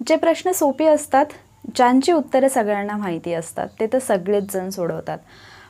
जे प्रश्न सोपे असतात, ज्यांची उत्तरे सगळ्यांना माहिती असतात, ते तर सगळेच जण सोडवतात.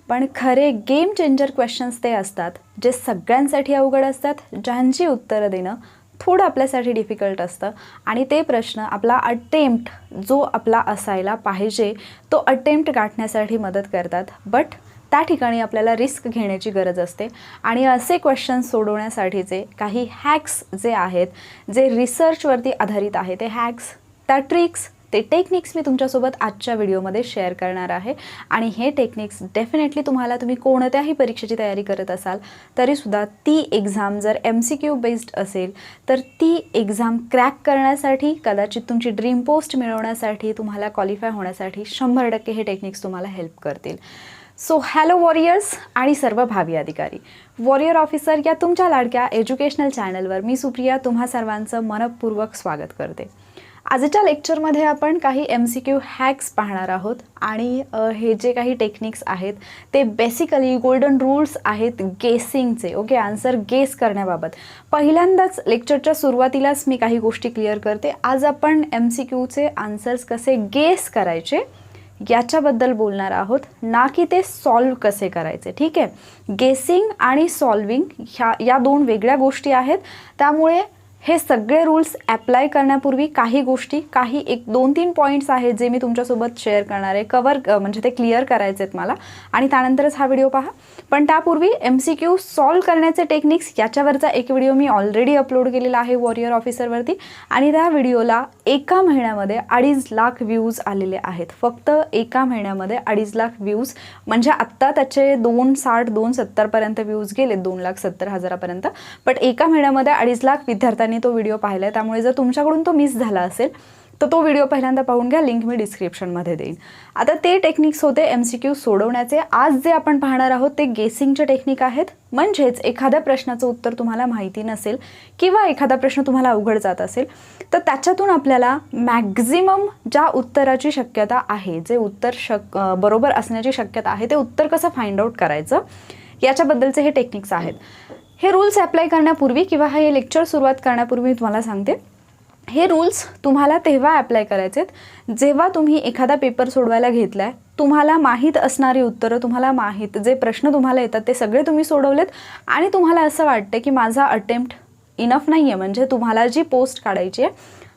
पण खरे गेम चेंजर क्वेश्चन्स ते असतात जे सगळ्यांसाठी अवघड असतात, ज्यांची उत्तरं देणं थोडं आपल्यासाठी डिफिकल्ट असतं. आणि ते प्रश्न आपला अटेम्प्ट जो आपला असायला पाहिजे तो अटेम्प्ट गाठण्यासाठी मदत करतात. बट त्या ठिकाणी आपल्याला रिस्क घेण्याची गरज असते. आणि असे क्वेश्चन्स सोडवण्यासाठीचे काही हॅक्स जे आहेत, जे रिसर्चवरती आधारित आहे, ते हॅक्स, त्या ट्रिक्स, ते टेक्निक्स मी तुमच्यासोबत आजच्या व्हिडिओमध्ये शेअर करणार आहे. आणि हे टेक्निक्स डेफिनेटली तुम्ही कोणत्याही परीक्षेची तयारी करत असाल तरीसुद्धा ती एक्झाम जर MCQ बेस्ड असेल तर ती एक्झाम क्रॅक करण्यासाठी, कदाचित तुमची ड्रीम पोस्ट मिळवण्यासाठी, तुम्हाला क्वालिफाय होण्यासाठी 100% हे टेक्निक्स तुम्हाला हेल्प करतील. सो हॅलो वॉरियर्स आणि सर्व भावी अधिकारी. वॉरियर ऑफिसर या तुमच्या लाडक्या एज्युकेशनल चॅनलवर मी सुप्रिया तुम्हा सर्वांचं मनपूर्वक स्वागत करते. आजच्या लेक्चरमध्ये आपण काही MCQ हॅक्स पाहणार आहोत. आणि हे जे काही टेक्निक्स आहेत ते बेसिकली गोल्डन रूल्स आहेत गेसिंगचे. ओके, आन्सर गेस करण्याबाबत. पहिल्यांदाच लेक्चरच्या सुरुवातीलाच मी काही गोष्टी क्लिअर करते. आज आपण MCQचे आन्सर्स कसे गेस करायचे याच्याबद्दल बोलणार आहोत, ना की ते सॉल्व कसे करायचे. ठीक आहे, गेसिंग आणि सॉल्विंग या दोन वेगळ्या गोष्टी आहेत. त्यामुळे हे सगळे रूल्स ॲप्लाय करण्यापूर्वी काही गोष्टी, काही 1-2-3 पॉईंट्स आहेत जे मी तुमच्यासोबत शेअर करणार आहे. म्हणजे ते क्लिअर करायचे आहेत मला, आणि त्यानंतरच हा व्हिडिओ पहा. पण त्यापूर्वी MCQ सॉल्व करण्याचे टेक्निक्स याच्यावरचा एक व्हिडिओ मी ऑलरेडी अपलोड केलेला आहे वॉरियर ऑफिसरवरती. आणि त्या व्हिडिओला एका महिन्यामध्ये 2.5 लाख व्ह्यूज आलेले आहेत. फक्त एका महिन्यामध्ये 2.5 लाख व्ह्यूज. म्हणजे आत्ता त्याचे 260-270पर्यंत व्ह्यूज गेले, 2,70,000पर्यंत. बट एका महिन्यामध्ये 2.5 लाख विद्यार्थ्यांनी तो व्हिडिओ पाहिला आहे. त्यामुळे जर तुमच्याकडून तो मिस झाला असेल तर तो व्हिडिओ पहिल्यांदा पाहून घ्या, लिंक मी डिस्क्रिप्शनमध्ये देईन. आता ते टेक्निक्स होते MCQ सोडवण्याचे. आज जे आपण पाहणार आहोत ते गेसिंगचे टेक्निक आहेत. म्हणजेच एखाद्या प्रश्नाचं उत्तर तुम्हाला माहिती नसेल किंवा एखादा प्रश्न तुम्हाला अवघड जात असेल तर त्याच्यातून आपल्याला मॅक्झिमम ज्या उत्तराची शक्यता आहे, जे उत्तर बरोबर असण्याची शक्यता आहे, ते उत्तर कसं फाइंड आउट करायचं याच्याबद्दलचे हे टेक्निक्स आहेत. हे रूल्स ॲप्लाय करण्यापूर्वी किंवा हे लेक्चर सुरुवात करण्यापूर्वी मी तुम्हाला सांगते, हे रूल्स तुम्हाला तेव्हा ॲप्लाय करायचे आहेत जेव्हा तुम्ही एखादा पेपर सोडवायला घेतला आहे, तुम्हाला माहीत असणारी उत्तरं, तुम्हाला माहीत जे प्रश्न तुम्हाला येतात ते सगळे तुम्ही सोडवलेत, आणि तुम्हाला असं वाटतं की माझा अटेम्प्ट इनफ नाही आहे. म्हणजे तुम्हाला जी पोस्ट काढायची आहे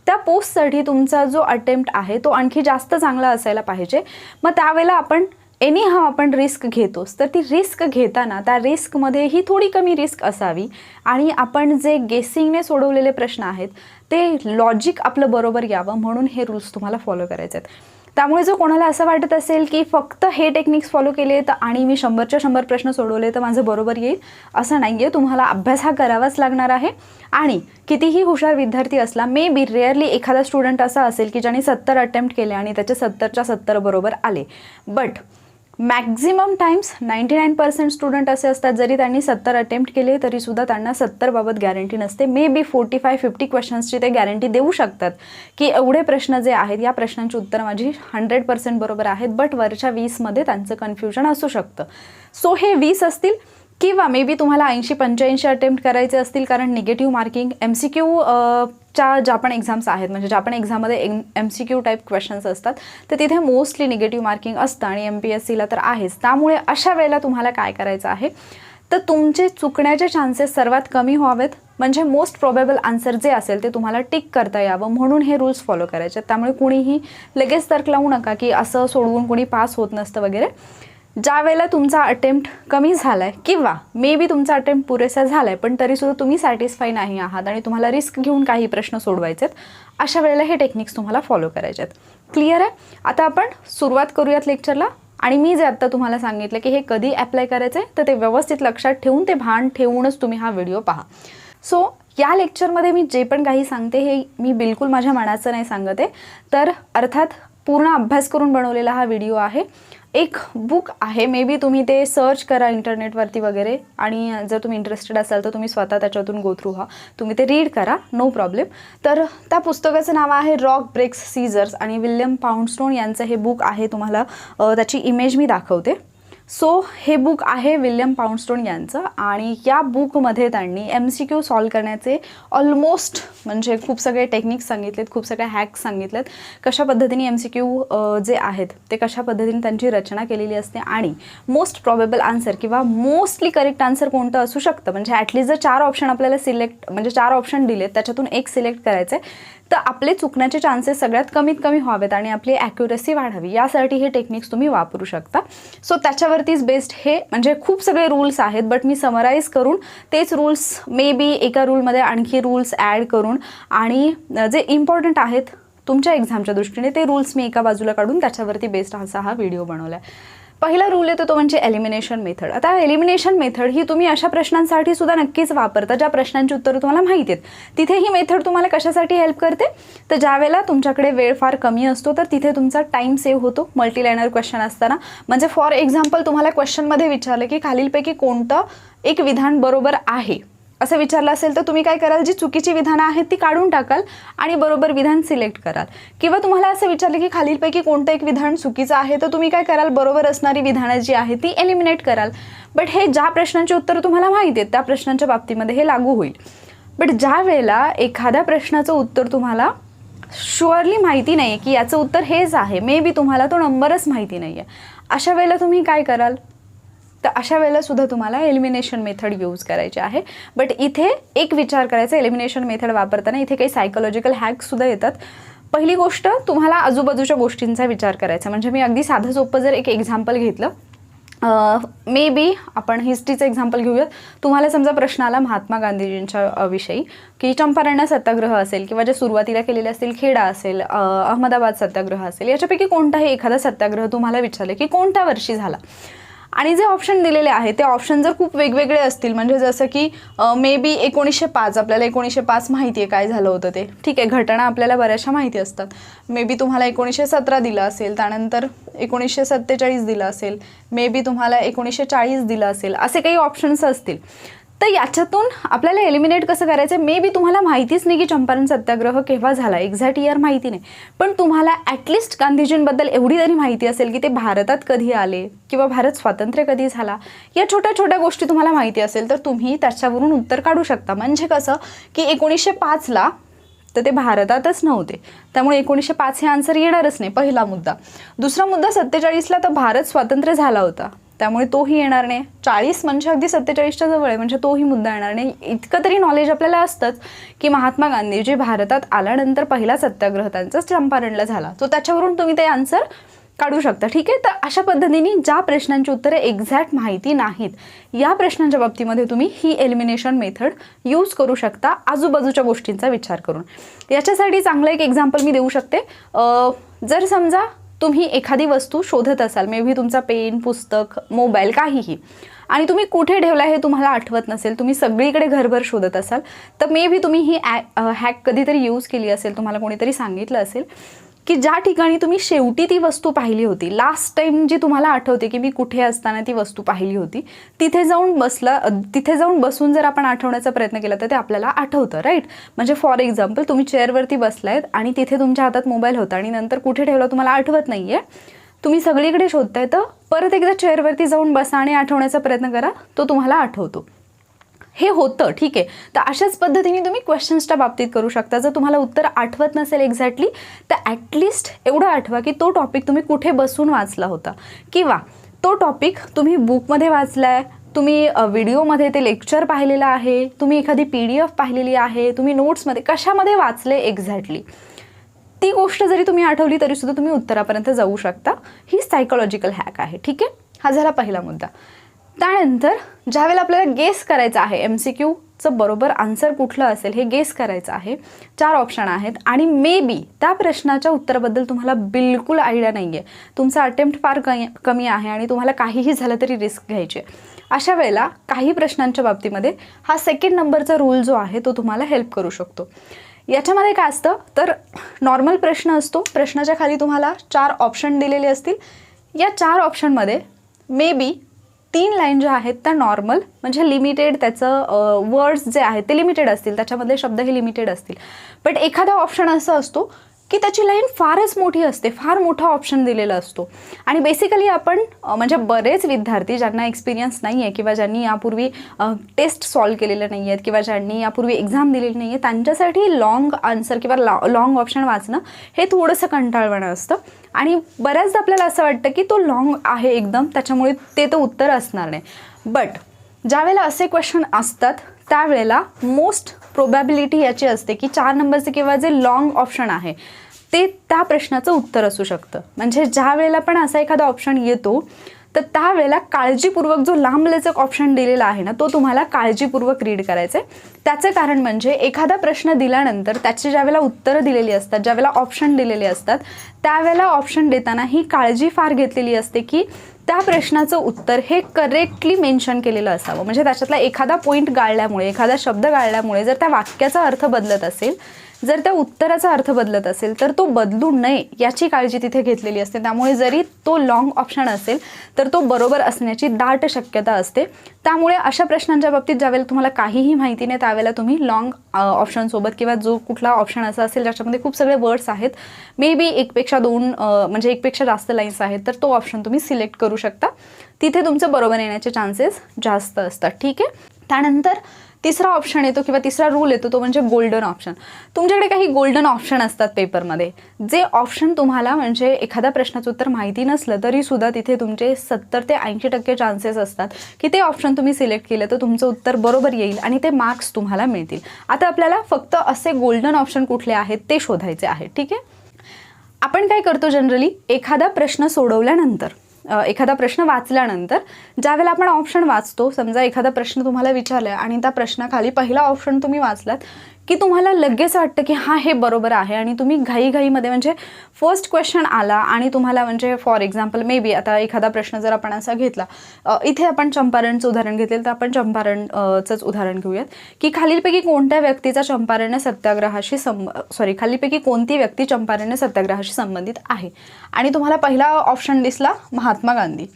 त्या पोस्टसाठी तुमचा जो अटेम्प्ट आहे तो आणखी जास्त चांगला असायला पाहिजे. मग त्यावेळेला आपण आपण रिस्क घेतोच. तर ती रिस्क घेताना त्या रिस्कमध्येही थोडी कमी रिस्क असावी, आणि आपण जे गेसिंगने सोडवलेले प्रश्न आहेत ते लॉजिक आपलं बरोबर यावं, म्हणून हे रूल्स तुम्हाला फॉलो करायचे आहेत. त्यामुळे जो कोणाला असं वाटत असेल की फक्त हे टेक्निक्स फॉलो केले तर आणि मी 100च्या 100 प्रश्न सोडवले तर माझं बरोबर येईल, असं नाही आहे. तुम्हाला अभ्यास हा करावाच लागणार आहे. आणि कितीही हुशार विद्यार्थी असला, मे बी रेअरली एखादा स्टुडंट असा असेल की ज्याने 70 अटेम्प्ट केले आणि त्याचे 70च्या 70 बरोबर आले. बट मॅक्झिमम टाइम्स 99% स्टुडंट असे असतात, जरी त्यांनी 70 अटेम्प्ट केले तरीसुद्धा त्यांना 70 बाबत गॅरंटी नसते. मे बी 45-50 क्वेश्चन्सची ते गॅरंटी देऊ शकतात की एवढे प्रश्न जे आहेत या प्रश्नांची उत्तरं माझी 100% बरोबर आहेत. बट वरच्या 20मध्ये त्यांचं कन्फ्युजन असू शकतं. सो हे 20 असतील किंवा मे बी तुम्हाला 80-85 अटेम्प्ट करायचे असतील, कारण निगेटिव्ह मार्किंग MCQ ज्या पण एक्झाम्स आहेत, म्हणजे ज्या पण एक्झाममध्ये MCQ टाईप क्वेश्चन्स असतात तर तिथे मोस्टली निगेटिव्ह मार्किंग असतं, आणि MPSCला तर आहेच. त्यामुळे अशा वेळेला तुम्हाला काय करायचं आहे तर तुमचे चुकण्याचे चान्सेस सर्वात कमी व्हावेत, म्हणजे मोस्ट प्रोबेबल आन्सर जे असेल ते तुम्हाला टिक करता यावं, म्हणून हे रूल्स फॉलो करायचे. त्यामुळे कुणीही लगेच तर्क लावू नका की असं सोडवून कुणी पास होत नसतं वगैरे. ज्या वेळेला तुमचा अटेम्प्ट कमी झाला आहे किंवा मे बी तुमचा अटेम्प्ट पुरेसा झाला आहे पण तरीसुद्धा तुम्ही सॅटिस्फाय नाही आहात आणि तुम्हाला रिस्क घेऊन काही प्रश्न सोडवायचे आहेत, अशा वेळेला हे टेक्निक्स तुम्हाला फॉलो करायचे आहेत. क्लिअर आहे? आता आपण सुरुवात करूयात लेक्चरला. आणि मी जे आत्ता तुम्हाला सांगितलं की हे कधी ॲप्लाय करायचं आहे तर ते व्यवस्थित लक्षात ठेवून, ते भान ठेवूनच तुम्ही हा व्हिडिओ पहा. सो या लेक्चरमध्ये मी जे पण काही सांगते हे मी बिलकुल माझ्या मनाचं नाही सांगत आहे, तर अर्थात पूर्ण अभ्यास करून बनवलेला हा व्हिडिओ आहे. एक बुक आहे, मे बी तुम्ही ते सर्च करा इंटरनेटवरती वगैरे, आणि जर तुम्ही इंटरेस्टेड असाल तर तुम्ही स्वतः त्याच्यातून गो थ्रू तुम्ही ते रीड करा, नो प्रॉब्लेम. तर त्या पुस्तकाचं नाव आहे रॉक ब्रेक्स सीझर्स, आणि विल्यम पाउंडस्टोन यांचं हे बुक आहे. तुम्हाला त्याची इमेज मी दाखवते. सो हे बुक आहे विल्यम पाउंडस्टोन यांचं आणि या बुकमध्ये त्यांनी MCQ सॉल्व करण्याचे ऑलमोस्ट म्हणजे खूप सगळे टेक्निक्स सांगितलेत, खूप सगळे हॅक्स सांगितलेत, कशा पद्धतीने MCQ जे आहेत ते कशा पद्धतीने त्यांची रचना केलेली असते आणि मोस्ट प्रॉबेबल आन्सर किंवा मोस्टली करेक्ट आन्सर कोणतं असू शकतं. म्हणजे ॲटलिस्ट जर 4 ऑप्शन आपल्याला सिलेक्ट म्हणजे 4 ऑप्शन दिलेत त्याच्यातून एक सिलेक्ट करायचं आहे तर आपले चुकण्याचे चान्सेस सगळ्यात कमीत कमी व्हावेत आणि आपली ॲक्युरसी वाढावी यासाठी हे टेक्निक्स तुम्ही वापरू शकता. सो त्याच्यावरतीच बेस्ड हे म्हणजे खूप सगळे रूल्स आहेत बट मी समराईज करून तेच रूल्स मे बी एका रूलमध्ये आणखी रूल्स ॲड करून आणि जे इम्पॉर्टंट आहेत तुमच्या एक्झामच्या दृष्टीने ते रूल्स मी एका बाजूला काढून त्याच्यावरती बेस्ड असा हा व्हिडिओ बनवला आहे. पहिला रूल येतो तो म्हणजे एलिमिनेशन मेथड. आता एलिमिनेशन मेथड ही तुम्ही अशा प्रश्नांसाठी सुद्धा नक्कीच वापरता ज्या प्रश्नांची उत्तरं तुम्हाला माहिती आहेत. तिथे ही मेथड तुम्हाला कशासाठी हेल्प करते तर ज्यावेळेला तुमच्याकडे वेळ फार कमी असतो तर तिथे तुमचा टाईम सेव्ह होतो मल्टीलायनर क्वेश्चन असताना. म्हणजे फॉर एक्झाम्पल तुम्हाला क्वेश्चनमध्ये विचारलं की खालीलपैकी कोणतं एक विधान बरोबर आहे असं विचारलं असेल तर तुम्ही काय कराल, जी चुकीची विधानं आहेत ती काढून टाकाल आणि बरोबर विधान सिलेक्ट कराल. किंवा तुम्हाला असं विचारलं की खालीलपैकी कोणतं एक विधान चुकीचं आहे तर तुम्ही काय कराल, बरोबर असणारी विधानं जी आहे ती एलिमिनेट कराल. बट हे ज्या प्रश्नांची उत्तरं तुम्हाला माहिती आहेत त्या प्रश्नांच्या बाबतीमध्ये हे लागू होईल. बट ज्या वेळेला एखाद्या प्रश्नाचं उत्तर तुम्हाला शुअरली माहिती नाही आहे की याचं उत्तर हेच आहे, मे बी तुम्हाला तो नंबरच माहिती नाही आहे, अशा वेळेला तुम्ही काय कराल तर अशा वेळेला सुद्धा तुम्हाला एलिमिनेशन मेथड यूज करायची आहे. बट इथे एक विचार करायचा, एलिमिनेशन मेथड वापरताना इथे काही सायकोलॉजिकल हॅक्ससुद्धा येतात. पहिली गोष्ट तुम्हाला आजूबाजूच्या गोष्टींचा विचार करायचा. म्हणजे मी अगदी साधं सोपं जर एक एक्झाम्पल घेतलं, मे बी आपण हिस्ट्रीचं एक्झाम्पल घेऊयात. तुम्हाला समजा प्रश्न आला महात्मा गांधीजींच्या विषयी की चंपारण्य सत्याग्रह असेल किंवा जे सुरुवातीला केलेले असतील खेडा असेल, अहमदाबाद सत्याग्रह असेल, याच्यापैकी कोणताही एखादा सत्याग्रह तुम्हाला विचारले की कोणत्या वर्षी झाला आणि जे ऑप्शन दिलेले आहेत ते ऑप्शन जर खूप वेगवेगळे असतील म्हणजे जसं की मे बी 1905, आपल्याला 1905 माहिती आहे काय झालं होतं ते, ठीक आहे, घटना आपल्याला बऱ्याचशा माहिती असतात. मे बी तुम्हाला 1917 दिलं असेल, त्यानंतर 1947 दिलं असेल, मे बी तुम्हाला 1940 दिलं असेल, असे काही ऑप्शन्स असतील. तर याच्यातून आपल्याला एलिमिनेट कसं करायचं, मे बी तुम्हाला माहितीच नाही की चंपारण सत्याग्रह केव्हा झाला, एक्झॅक्ट इयर माहिती नाही, पण तुम्हाला ॲटलिस्ट गांधीजींबद्दल एवढी तरी माहिती असेल की ते भारतात कधी आले किंवा भारत स्वातंत्र्य कधी झाला, या छोट्या छोट्या गोष्टी तुम्हाला माहिती असेल तर तुम्ही त्याच्यावरून उत्तर काढू शकता. म्हणजे कसं की 1905ला तर ते भारतातच नव्हते, त्यामुळे 1905 हे आन्सर येणारच नाही, पहिला मुद्दा. दुसरा मुद्दा 47ला तर भारत स्वातंत्र्य झाला होता, त्यामुळे तोही येणार नाही. 40 म्हणजे अगदी 47च्या जवळ आहे, म्हणजे तोही मुद्दा येणार नाही. इतकं तरी नॉलेज आपल्याला असतंच की महात्मा गांधीजी भारतात आल्यानंतर पहिला सत्याग्रह त्यांचा चंपारणला झाला, तो त्याच्यावरून तुम्ही ते आन्सर काढू शकता. ठीक आहे, तर अशा पद्धतीने ज्या प्रश्नांची उत्तरे एक्झॅक्ट माहिती नाहीत या प्रश्नांच्या बाबतीमध्ये तुम्ही ही एलिमिनेशन मेथड यूज करू शकता आजूबाजूच्या गोष्टींचा विचार करून. याच्यासाठी चांगलं एक एक्झाम्पल मी देऊ शकते. जर समजा तुम्ही एखादी वस्तू शोधत असाल, मे बी तुमचा पेन, पुस्तक, मोबाईल, काहीही, आणि तुम्ही कुठे ठेवला हे तुम्हाला आठवत नसेल, तुम्ही सगळीकडे घरभर शोधत असाल, तर मे बी तुम्ही ही हॅक कधीतरी यूज केली असेल, तुम्हाला कोणीतरी सांगितलं असेल की ज्या ठिकाणी तुम्ही शेवटी ती वस्तू पाहिली होती, लास्ट टाईम जी तुम्हाला आठवते की मी कुठे असताना ती वस्तू पाहिली होती, तिथे जाऊन बसून जर आपण आठवण्याचा प्रयत्न केला तर ते आपल्याला आठवतं, राईट. म्हणजे फॉर एक्झाम्पल तुम्ही चेअरवरती बसलायत आणि तिथे तुमच्या हातात मोबाईल होता आणि नंतर कुठे ठेवला तुम्हाला आठवत नाही आहे, तुम्ही सगळीकडे शोधताय, तर परत एकदा चेअरवरती जाऊन बसा आणि आठवण्याचा प्रयत्न करा, तो तुम्हाला आठवतो. हे होतं, ठीक आहे. तर अशाच पद्धतीने तुम्ही क्वेश्चन्सच्या बाबतीत करू शकता. जर तुम्हाला उत्तर आठवत नसेल एक्झॅक्टली तर ॲटलिस्ट एवढं आठवा की तो टॉपिक तुम्ही कुठे बसून वाचला होता किंवा तो टॉपिक तुम्ही बुकमध्ये वाचला आहे, तुम्ही व्हिडिओमध्ये ते लेक्चर पाहिलेलं आहे, तुम्ही एखादी PDF पाहिलेली आहे, तुम्ही नोट्समध्ये कशामध्ये वाचले एक्झॅक्टली, ती गोष्ट जरी तुम्ही आठवली तरीसुद्धा तुम्ही उत्तरापर्यंत जाऊ शकता. ही सायकोलॉजिकल हॅक आहे, ठीक आहे. हा झाला पहिला मुद्दा. त्यानंतर ज्यावेळेला आपल्याला गेस करायचं आहे MCQचं बरोबर आन्सर कुठलं असेल हे गेस करायचं आहे, 4 ऑप्शन आहेत आणि मे बी त्या प्रश्नाच्या उत्तराबद्दल तुम्हाला बिलकुल आयडिया नाही आहे, तुमचा अटेम्प्ट फार कमी आहे आणि तुम्हाला काहीही झालं तरी रिस्क घ्यायची आहे. अशा वेळेला काही प्रश्नांच्या बाबतीमध्ये हा 2nd नंबरचा रूल जो आहे तो तुम्हाला हेल्प करू शकतो. याच्यामध्ये काय असतं तर नॉर्मल प्रश्न असतो, प्रश्नाच्या खाली तुम्हाला 4 ऑप्शन दिलेले असतील. या 4 ऑप्शनमध्ये मे बी 3 लाईन ज्या आहेत त्या नॉर्मल म्हणजे लिमिटेड, त्याचं वर्ड्स जे आहेत ते लिमिटेड असतील, त्याच्यामधले शब्द हे लिमिटेड असतील. बट एखादा ऑप्शन असा असतो की त्याची लाईन फारच मोठी असते, फार मोठा ऑप्शन दिलेला असतो. आणि बेसिकली आपण म्हणजे बरेच विद्यार्थी ज्यांना एक्सपिरियन्स नाही आहे किंवा ज्यांनी यापूर्वी टेस्ट सॉल्व केलेले नाही आहेत किंवा ज्यांनी यापूर्वी एक्झाम दिलेली नाही आहे, त्यांच्यासाठी लॉंग आन्सर किंवा लॉंग ऑप्शन वाचणं हे थोडंसं कंटाळवाणं असतं. आणि बऱ्याचदा आपल्याला असं वाटतं की तो लॉंग आहे एकदम, त्याच्यामुळे ते तर उत्तर असणार नाही. बट ज्यावेळेला असे क्वेश्चन असतात त्यावेळेला मोस्ट प्रोबॅबिलिटी याची असते की 4 नंबरचे किंवा जे लॉंग ऑप्शन आहे ते त्या प्रश्नाचं उत्तर असू शकतं. म्हणजे ज्या वेळेला पण असा एखादा ऑप्शन येतो तर त्यावेळेला काळजीपूर्वक जो लांबलचक ऑप्शन दिलेला आहे ना, तो तुम्हाला काळजीपूर्वक रीड करायचं आहे. त्याचं कारण म्हणजे एखादा प्रश्न दिल्यानंतर त्याची ज्यावेळेला उत्तरं दिलेली असतात, ज्यावेळेला ऑप्शन दिलेले असतात, त्यावेळेला ऑप्शन देताना ही काळजी फार घेतलेली असते की त्या प्रश्नाचं उत्तर हे करेक्टली मेन्शन केलेलं असावं. म्हणजे त्याच्यातला एखादा पॉईंट गाळल्यामुळे, एखादा शब्द गाळल्यामुळे जर त्या वाक्याचा अर्थ बदलत असेल, जर त्या उत्तराचा अर्थ बदलत असेल तर तो बदलू नये याची काळजी तिथे घेतलेली असते. त्यामुळे जरी तो लॉंग ऑप्शन असेल तर तो बरोबर असण्याची दाट शक्यता असते. त्यामुळे अशा प्रश्नांच्या बाबतीत ज्यावेळेला तुम्हाला काहीही माहिती नाही त्यावेळेला तुम्ही लॉंग ऑप्शनसोबत किंवा जो कुठला ऑप्शन असा असेल ज्याच्यामध्ये खूप सगळे वर्ड्स आहेत, मे बी एकपेक्षा जास्त लाईन्स आहेत, तर तो ऑप्शन तुम्ही सिलेक्ट करू शकता. तिथे तुमचं बरोबर येण्याचे चान्सेस जास्त असतात. ठीक आहे. त्यानंतर तिसरा ऑप्शन येतो किंवा तिसरा रूल येतो तो म्हणजे गोल्डन ऑप्शन. तुमच्याकडे काही गोल्डन ऑप्शन असतात पेपरमध्ये, जे ऑप्शन तुम्हाला म्हणजे एखाद्या प्रश्नाचं उत्तर माहिती नसलं तरी सुद्धा तिथे तुमचे 70 ते 80% चान्सेस असतात की ते ऑप्शन तुम्ही सिलेक्ट केलं तर तुमचं उत्तर बरोबर येईल आणि ते मार्क्स तुम्हाला मिळतील. आता आपल्याला फक्त असे गोल्डन ऑप्शन कुठले आहेत ते शोधायचे आहेत. ठीक आहे. आपण काय करतो जनरली, एखादा प्रश्न सोडवल्यानंतर, एखादा प्रश्न वाचल्यानंतर ज्यावेळेला आपण ऑप्शन वाचतो, समजा एखादा प्रश्न तुम्हाला विचारला आणि त्या प्रश्नाखाली पहिला ऑप्शन तुम्ही वाचलात की तुम्हाला लगेच वाटतं की हां हे बरोबर आहे आणि तुम्ही घाईघाईमध्ये म्हणजे फर्स्ट क्वेश्चन आला आणि तुम्हाला म्हणजे फॉर एक्झाम्पल मे बी आता एखादा प्रश्न जर आपण असा घेतला, इथे आपण चंपारणचं उदाहरण घेतलेलं तर आपण चंपारणचंच उदाहरण घेऊयात की खालीलपैकी कोणत्या व्यक्तीचा चंपारण्य सत्याग्रहाशी खालीलपैकी कोणती व्यक्ती चंपारण्य सत्याग्रहाशी संबंधित आहे आणि तुम्हाला पहिला ऑप्शन दिसला महात्मा गांधी.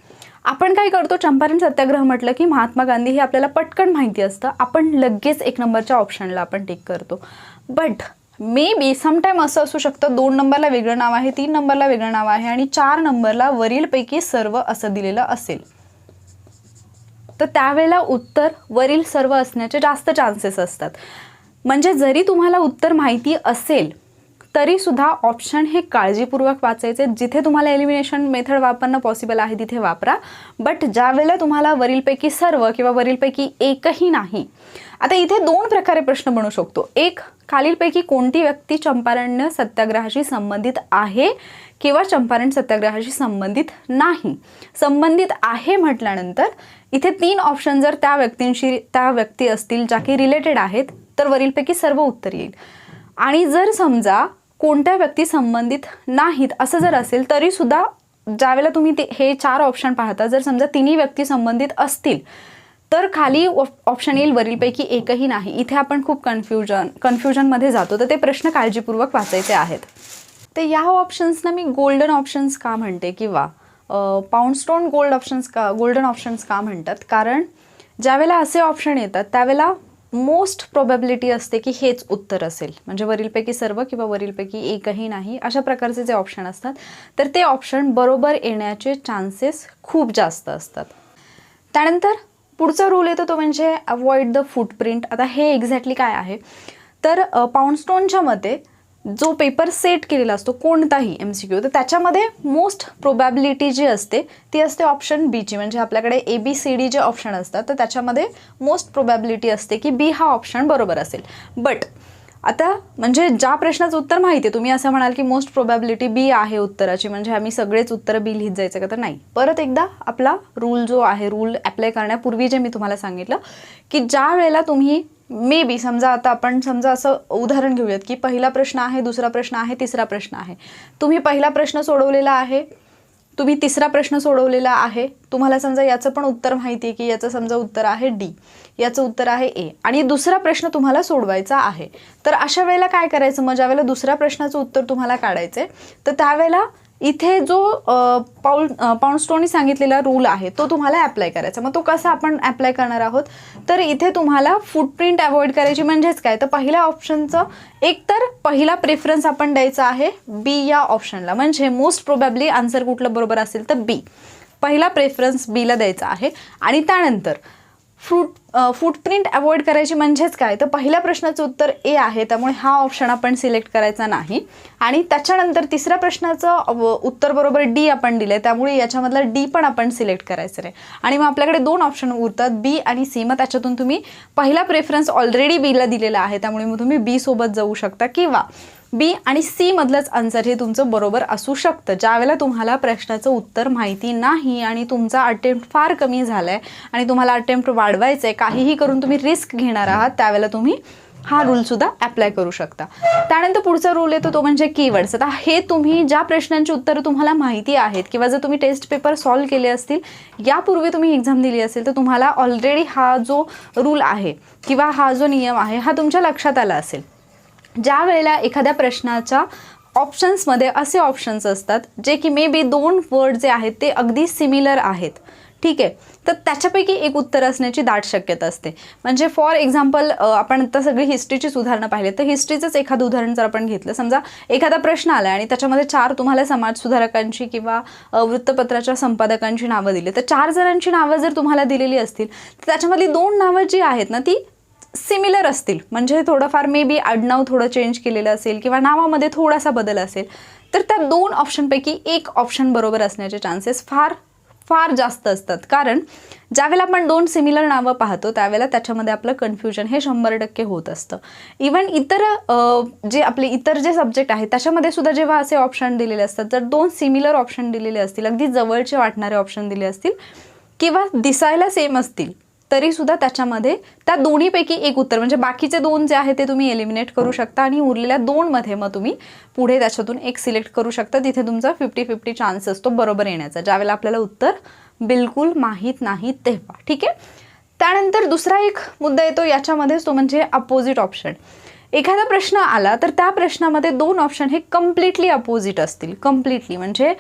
आपण काय करतो, चंपारण सत्याग्रह म्हटलं की महात्मा गांधी हे आपल्याला पटकन माहिती असतं, आपण लगेच 1 नंबरच्या ऑप्शनला आपण टिक करतो. बट मे बी समटाईम असं असू शकतं 2 नंबरला वेगळं नाव आहे, 3 नंबरला वेगळं नाव आहे आणि 4 नंबरला वरीलपैकी सर्व असं दिलेलं असेल, तर त्यावेळेला उत्तर वरील सर्व असण्याचे जास्त चान्सेस असतात. म्हणजे जरी तुम्हाला उत्तर माहिती असेल तरी सुद्धा ऑप्शन हे काळजीपूर्वक वाचायचे. जिथे तुम्हाला एलिमिनेशन मेथड वापरणं पॉसिबल आहे तिथे वापरा, बट ज्यावेळेला तुम्हाला वरीलपैकी सर्व किंवा वरीलपैकी एकही नाही. आता इथे 2 प्रकारे प्रश्न बनू शकतो. एक, खालीलपैकी कोणती व्यक्ती चंपारण्य सत्याग्रहाशी संबंधित आहे किंवा चंपारण सत्याग्रहाशी संबंधित नाही. संबंधित आहे म्हटल्यानंतर इथे 3 ऑप्शन जर त्या व्यक्ती असतील ज्या की रिलेटेड आहेत तर वरीलपैकी सर्व उत्तर येईल. आणि जर समजा कोणत्या व्यक्ती संबंधित नाहीत असं जर असेल तरी सुद्धा ज्यावेळेला तुम्ही हे 4 ऑप्शन पाहता, जर समजा तिन्ही व्यक्ती संबंधित असतील तर खाली ऑप्शन येईल वरीलपैकी एकही नाही. इथे आपण खूप कन्फ्युजनमध्ये जातो, तर ते प्रश्न काळजीपूर्वक वाचायचे आहेत. तर या ऑप्शन्सना मी गोल्डन ऑप्शन्स का म्हणते किंवा पाऊंडस्टोन गोल्डन ऑप्शन्स का म्हणतात, कारण ज्यावेळेला असे ऑप्शन येतात त्यावेळेला मोस्ट प्रोबॅबिलिटी असते की हेच उत्तर असेल. म्हणजे वरीलपैकी सर्व किंवा वरीलपैकी एकही नाही अशा प्रकारचे जे ऑप्शन असतात तर ते ऑप्शन बरोबर येण्याचे चान्सेस खूप जास्त असतात. त्यानंतर पुढचा रूल येतो तो म्हणजे अवॉइड द फुटप्रिंट. आता हे एक्झॅक्टली काय आहे, तर पाऊंडस्टोनच्या मते जो पेपर सेट केलेला असतो कोणताही MCQ, तर त्याच्यामध्ये मोस्ट प्रोबॅबिलिटी जी असते ती असते ऑप्शन बीची. म्हणजे आपल्याकडे ABCD जे ऑप्शन असतात तर त्याच्यामध्ये मोस्ट प्रोबॅबिलिटी असते की बी हा ऑप्शन बरोबर असेल. बट आता म्हणजे ज्या प्रश्नाचं उत्तर माहिती आहे, तुम्ही असं म्हणाल की मोस्ट प्रोबॅबिलिटी बी आहे उत्तराची, म्हणजे आम्ही सगळेच उत्तरं बी लिहित जायचं का, तर नाही. परत एकदा आपला रूल जो आहे, रूल अप्लाय करण्यापूर्वी जे मी तुम्हाला सांगितलं की ज्या वेळेला तुम्ही मे बी समजा आता आपण असं उदाहरण घेऊयात की पहिला प्रश्न आहे, दुसरा प्रश्न आहे, तिसरा प्रश्न आहे. तुम्ही पहिला प्रश्न सोडवलेला आहे, तुम्ही तिसरा प्रश्न सोडवलेला आहे, तुम्हाला समजा याचं पण उत्तर माहिती आहे की याचं समजा उत्तर आहे D, याचं उत्तर आहे A आणि दुसरा प्रश्न तुम्हाला सोडवायचा आहे. तर अशा वेळेला काय करायचं, मग ज्या वेळेला दुसऱ्या प्रश्नाचं उत्तर तुम्हाला काढायचं आहे तर त्यावेळेला इथे जो पाऊंडस्टोननी सांगितलेला रूल आहे तो तुम्हाला ॲप्लाय करायचा. मग तो कसा आपण ॲप्लाय करणार आहोत, तर इथे तुम्हाला फुटप्रिंट अवॉइड करायची. म्हणजेच काय, तर पहिल्या ऑप्शनचं एकतर पहिला प्रेफरन्स आपण द्यायचा आहे बी या ऑप्शनला. म्हणजे मोस्ट प्रोबॅबली आन्सर कुठलं बरोबर असेल तर बी, पहिला प्रेफरन्स बीला द्यायचा आहे. आणि त्यानंतर फुटप्रिंट अवॉइड करायची. म्हणजेच काय, तर पहिल्या प्रश्नाचं उत्तर ए आहे, त्यामुळे हा ऑप्शन आपण सिलेक्ट करायचा नाही. आणि त्याच्यानंतर तिसऱ्या प्रश्नाचं उत्तर बरोबर डी आपण दिलं आहे, त्यामुळे याच्यामधला डी पण आपण सिलेक्ट करायचं नाही. आणि मग आपल्याकडे 2 ऑप्शन उरतात बी आणि सी. मग त्याच्यातून तुम्ही पहिला प्रेफरन्स ऑलरेडी बीला दिलेला आहे, त्यामुळे मग तुम्ही बी सोबत जाऊ शकता, किंवा बी आणि सी मधलंच आन्सर हे तुमचं बरोबर असू शकतं. ज्यावेळेला तुम्हाला प्रश्नाचं उत्तर माहिती नाही आणि तुमचा अटेम्प्ट फार कमी झाला आहे आणि तुम्हाला अटेम्प्ट वाढवायचं आहे, काहीही करून तुम्ही रिस्क घेणार आहात, त्यावेळेला तुम्ही हा रूलसुद्धा ॲप्लाय करू शकता. त्यानंतर पुढचा रूल येतो तो म्हणजे कीवर्ड्स. आता हे तुम्ही ज्या प्रश्नांची उत्तरं तुम्हाला माहिती आहेत किंवा जर तुम्ही टेस्ट पेपर सॉल्व केले असतील, यापूर्वी तुम्ही एक्झाम दिली असेल, तर तुम्हाला ऑलरेडी हा जो रूल आहे किंवा हा जो नियम आहे हा तुमच्या लक्षात आला असेल. ज्या वेळेला एखाद्या प्रश्नाच्या ऑप्शन्समध्ये असे ऑप्शन्स असतात जे की मे बी 2 वर्ड जे आहेत ते अगदी सिमिलर आहेत, ठीक आहे, तर त्याच्यापैकी एक उत्तर असण्याची दाट शक्यता असते. म्हणजे फॉर एक्झाम्पल आपण आता सगळी हिस्ट्रीचीच उदाहरणं पाहिले, तर हिस्ट्रीचंच एखादं उदाहरण जर आपण घेतलं, समजा एखादा प्रश्न आला आणि त्याच्यामध्ये 4 तुम्हाला समाजसुधारकांची किंवा वृत्तपत्राच्या संपादकांची नावं दिली, तर 4 जणांची नावं जर तुम्हाला दिलेली असतील, तर त्याच्यामधली 2 नावं जी आहेत ना ती सिमिलर असतील. म्हणजे थोडंफार मे बी आडनाव थोडं चेंज केलेलं असेल किंवा नावामध्ये थोडासा बदल असेल, तर त्या 2 ऑप्शनपैकी एक ऑप्शन बरोबर असण्याचे चान्सेस फार फार जास्त असतात. कारण ज्यावेळेला आपण 2 सिमिलर नावं पाहतो त्यावेळेला त्याच्यामध्ये आपलं कन्फ्युजन हे 100% होत असतं. इवन इतर इतर जे सब्जेक्ट आहेत त्याच्यामध्ये सुद्धा जेव्हा असे ऑप्शन दिलेले असतात, जर 2 सिमिलर ऑप्शन दिलेले असतील, अगदी जवळचे वाटणारे ऑप्शन दिले असतील किंवा दिसायला सेम असतील, तरीसुद्धा त्याच्यामध्ये त्या दोन्हीपैकी एक उत्तर, म्हणजे बाकीचे 2 जे आहे ते तुम्ही एलिमिनेट करू शकता आणि उरलेल्या 2मध्ये मग तुम्ही पुढे त्याच्यातून एक सिलेक्ट करू शकता. तिथे तुमचा 50-50 चान्स असतो बरोबर येण्याचा, ज्यावेळेला आपल्याला उत्तर बिलकुल माहीत नाही तेव्हा, ठीक आहे. त्यानंतर दुसरा एक मुद्दा येतो याच्यामध्येच, तो म्हणजे अपोजिट ऑप्शन. एखादा प्रश्न आला तर त्या प्रश्नामध्ये 2 ऑप्शन हे कम्प्लिटली अपोजिट असतील, कम्प्लिटली म्हणजे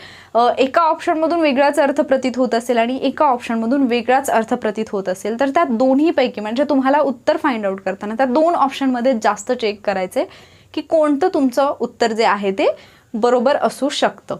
एका ऑप्शनमधून वेगळाच अर्थ प्रतीत होत असेल आणि एका ऑप्शनमधून वेगळाच अर्थ प्रतीत होत असेल, तर त्या दोन्हीपैकी म्हणजे तुम्हाला उत्तर फाइंड आउट करताना त्या 2 ऑप्शनमध्ये जास्त चेक करायचे की कोणतं तुमचं उत्तर जे आहे ते बरोबर असू शकतं,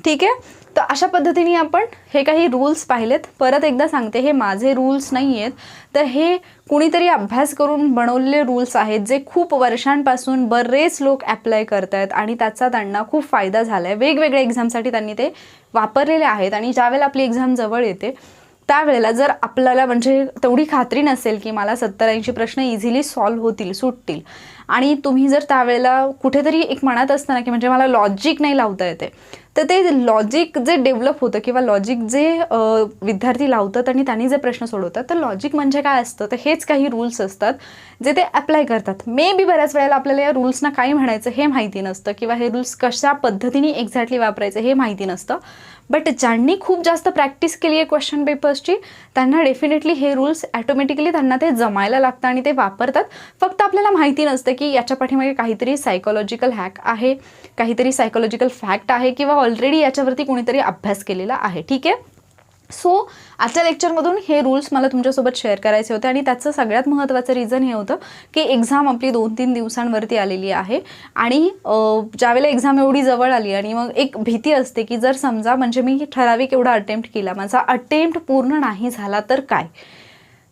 ठीक आहे. तर अशा पद्धतीने आपण हे काही रूल्स पाहिलेत. परत एकदा सांगते, हे माझे रूल्स नाही आहेत, तर हे कुणीतरी अभ्यास करून बनवलेले रूल्स आहेत जे खूप वर्षांपासून बरेच लोक ॲप्लाय करत आहेत आणि त्याचा त्यांना खूप फायदा झाला आहे. वेगवेगळ्या एक्झामसाठी त्यांनी ते वापरलेले आहेत आणि ज्यावेळेला आपली एक्झाम जवळ येते त्यावेळेला जर आपल्याला म्हणजे तेवढी खात्री नसेल की मला 70-80 प्रश्न इझिली सॉल्व्ह होतील, सुटतील, आणि तुम्ही जर त्यावेळेला कुठेतरी एक मनात असतं ना की म्हणजे मला लॉजिक नाही लावता येते, तर ते लॉजिक जे डेव्हलप होतं किंवा लॉजिक जे विद्यार्थी लावतात आणि त्यांनी जे प्रश्न सोडवतात, तर लॉजिक म्हणजे काय असतं, तर हेच काही रूल्स असतात जे ते अप्लाय करतात. मे बी बऱ्याच वेळेला आपल्याला या रूल्सना काय म्हणायचं हे माहिती नसतं किंवा हे रूल्स कशा पद्धतीने एक्झॅक्टली वापरायचं हे माहिती नसतं. बट ज्यांनी खूप जास्त प्रॅक्टिस केली आहे क्वेश्चन पेपर्सची, त्यांना डेफिनेटली हे रूल्स ॲटोमॅटिकली त्यांना ते जमायला लागतं आणि ते वापरतात. फक्त आपल्याला माहिती नसतं की याच्या पाठीमागे काहीतरी सायकोलॉजिकल हॅक आहे, काहीतरी सायकोलॉजिकल फॅक्ट आहे किंवा ऑलरेडी याच्यावरती कोणीतरी अभ्यास केलेला आहे, ठीक आहे. सो आजच्या लेक्चरमधून हे रूल्स मला तुमच्यासोबत शेअर करायचे होते आणि त्याचं सगळ्यात महत्त्वाचं रिझन हे होतं की एक्झाम आपली 2-3 दिवसांवरती आलेली आहे आणि ज्यावेळेला एक्झाम एवढी जवळ आली आणि मग एक भीती असते की जर समजा म्हणजे मी ठराविक एवढा अटेम्प्ट केला, माझा अटेम्प्ट पूर्ण नाही झाला तर काय,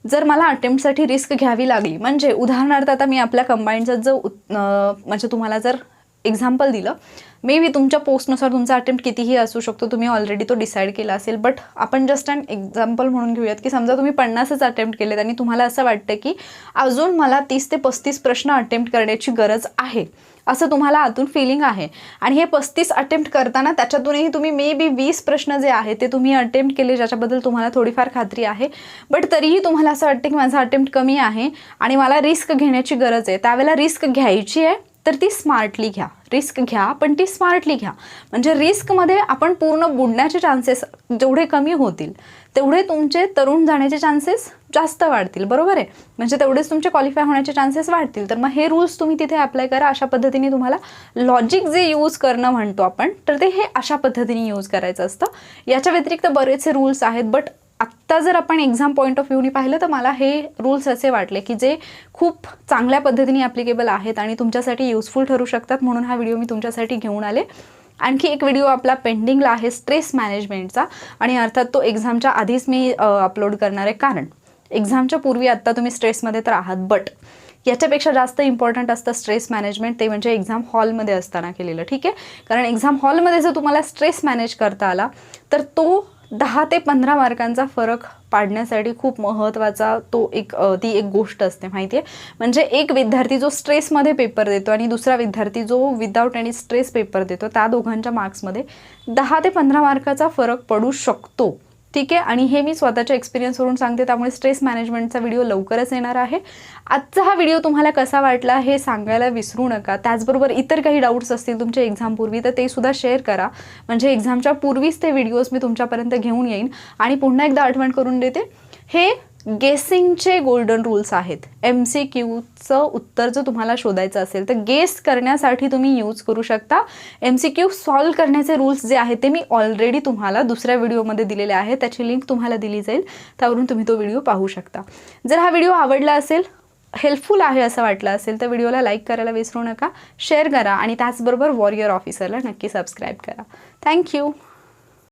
जर मला अटेम्प्टसाठी रिस्क घ्यावी लागली, म्हणजे उदाहरणार्थ आता मी आपल्या कंबाईनचा जो म्हणजे तुम्हाला जर एक्झाम्पल दिलं, मे बी तुमच्या पोस्टनुसार तुमचा अटेम्प्ट कितीही असू शकतो, तुम्ही ऑलरेडी तो डिसाईड केला असेल, बट आपण जस्ट अँड एक्झाम्पल म्हणून घेऊयात की समजा तुम्ही 50च अटेम्प्ट केलेत आणि तुम्हाला असं वाटतं की अजून मला 30 ते 35 प्रश्न अटेम्प्ट करण्याची गरज आहे, असं तुम्हाला आतून फिलिंग आहे. आणि हे 35 अटेम्प्ट करताना त्याच्यातूनही तुम्ही मे बी 20 प्रश्न जे आहे ते तुम्ही अटेम्प्ट केले ज्याच्याबद्दल तुम्हाला थोडीफार खात्री आहे, बट तरीही तुम्हाला असं वाटतं की माझा अटेम्प्ट कमी आहे आणि मला रिस्क घेण्याची गरज आहे. त्यावेळेला रिस्क घ्यायची आहे तर ती स्मार्टली घ्या. रिस्क घ्या, पण ती स्मार्टली घ्या. म्हणजे रिस्कमध्ये आपण पूर्ण बुडण्याचे चान्सेस जेवढे कमी होतील तेवढे तुमचे तरुण जाण्याचे चान्सेस जास्त वाढतील, बरोबर आहे. म्हणजे तेवढेच तुमचे क्वालिफाय होण्याचे चान्सेस वाढतील. तर मग हे रूल्स तुम्ही तिथे अप्लाय करा. अशा पद्धतीने तुम्हाला लॉजिक जे यूज करणं म्हणतो आपण, तर ते हे अशा पद्धतीने यूज करायचं असतं. याच्या व्यतिरिक्त बरेचसे रूल्स आहेत, बट आत्ता जर आपण एक्झाम पॉईंट ऑफ व्ह्यूनी पाहिलं तर मला हे रूल्स असे वाटले की जे खूप चांगल्या पद्धतीने ॲप्लिकेबल आहेत आणि तुमच्यासाठी युजफुल ठरू शकतात, म्हणून हा व्हिडिओ मी तुमच्यासाठी घेऊन आले. आणखी एक व्हिडिओ आपला पेंडिंगला आहे स्ट्रेस मॅनेजमेंटचा, आणि अर्थात तो एक्झामच्या आधीच मी अपलोड करणार आहे, कारण एक्झामच्या पूर्वी आत्ता तुम्ही स्ट्रेसमध्ये तर आहात, बट याच्यापेक्षा जास्त इम्पॉर्टंट असतं स्ट्रेस मॅनेजमेंट, ते म्हणजे एक्झाम हॉलमध्ये असताना केलेलं. ठीक आहे, कारण एक्झाम हॉलमध्ये जर तुम्हाला स्ट्रेस मॅनेज करता आला तर तो 10 ते 15 मार्कांचा फरक पाडण्यासाठी खूप महत्त्वाचा ती एक गोष्ट असते, माहिती आहे. म्हणजे एक विद्यार्थी जो स्ट्रेसमध्ये पेपर देतो आणि दुसरा विद्यार्थी जो विदाऊट एनी स्ट्रेस पेपर देतो, त्या दोघांच्या मार्क्समध्ये 10 ते 15 मार्काचा फरक पडू शकतो. ठीक आहे, आणि हे मी स्वतःच्या एक्सपिरियन्सवरून सांगते, त्यामुळे स्ट्रेस मॅनेजमेंटचा व्हिडिओ लवकरच येणार आहे. आजचा हा व्हिडिओ तुम्हाला कसा वाटला हे सांगायला विसरू नका. त्याचबरोबर इतर काही डाऊट्स असतील तुमच्या एक्झामपूर्वी तर ते सुद्धा शेअर करा, म्हणजे एक्झामच्या पूर्वीच ते व्हिडिओज मी तुमच्यापर्यंत घेऊन येईन. आणि पुन्हा एकदा आठवण करून देते, हे गेसिंगचे गोल्डन रूल्स आहेत. MCQचं उत्तर जर तुम्हाला शोधायचं असेल तर गेस करण्यासाठी तुम्ही यूज करू शकता. MCQ सॉल्व करण्याचे रूल्स जे आहेत ते मी ऑलरेडी तुम्हाला दुसऱ्या व्हिडिओमध्ये दिलेले आहे, त्याची लिंक तुम्हाला दिली जाईल, त्यावरून तुम्ही तो व्हिडिओ पाहू शकता. जर हा व्हिडिओ आवडला असेल, हेल्पफुल आहे असं वाटलं असेल तर व्हिडिओला लाईक करायला विसरू नका, शेअर करा, आणि त्याचबरोबर वॉरियर ऑफिसरला नक्की सबस्क्राईब करा. थँक्यू.